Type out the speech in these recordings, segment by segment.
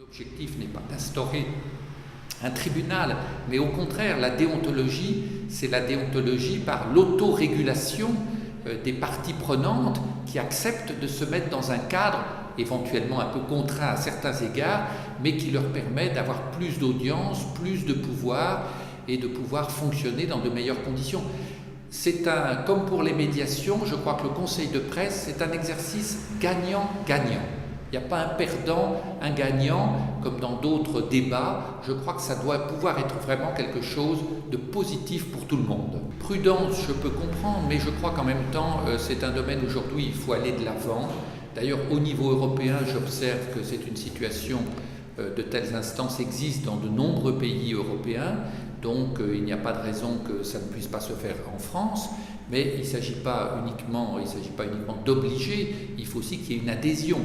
L'objectif n'est pas d'instaurer un tribunal, mais au contraire, la déontologie, c'est la déontologie par l'autorégulation des parties prenantes qui acceptent de se mettre dans un cadre éventuellement un peu contraint à certains égards, mais qui leur permet d'avoir plus d'audience, plus de pouvoir et de pouvoir fonctionner dans de meilleures conditions. Comme pour les médiations, je crois que le conseil de presse, c'est un exercice gagnant-gagnant. Il n'y a pas un perdant, un gagnant, comme dans d'autres débats. Je crois que ça doit pouvoir être vraiment quelque chose de positif pour tout le monde. Prudence, je peux comprendre, mais je crois qu'en même temps, c'est un domaine aujourd'hui, il faut aller de l'avant. D'ailleurs, au niveau européen, j'observe que c'est une situation, de telles instances existent dans de nombreux pays européens, donc il n'y a pas de raison que ça ne puisse pas se faire en France, mais il ne s'agit pas uniquement d'obliger, il faut aussi qu'il y ait une adhésion,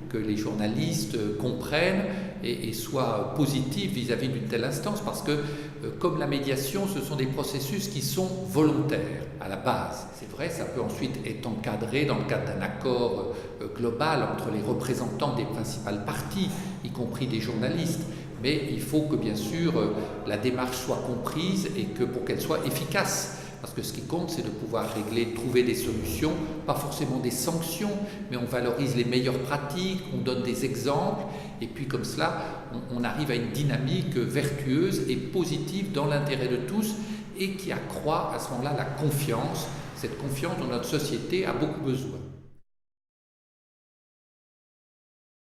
que les journalistes comprennent et soient positifs vis-à-vis d'une telle instance, parce que comme la médiation, ce sont des processus qui sont volontaires à la base. C'est vrai, ça peut ensuite être encadré dans le cadre d'un accord global entre les représentants des principales parties, y compris des journalistes. Mais il faut que, bien sûr, la démarche soit comprise et que pour qu'elle soit efficace. Parce que ce qui compte, c'est de pouvoir régler, trouver des solutions, pas forcément des sanctions, mais on valorise les meilleures pratiques, on donne des exemples, et puis comme cela, on arrive à une dynamique vertueuse et positive dans l'intérêt de tous, et qui accroît à ce moment-là la confiance, cette confiance dont notre société a beaucoup besoin.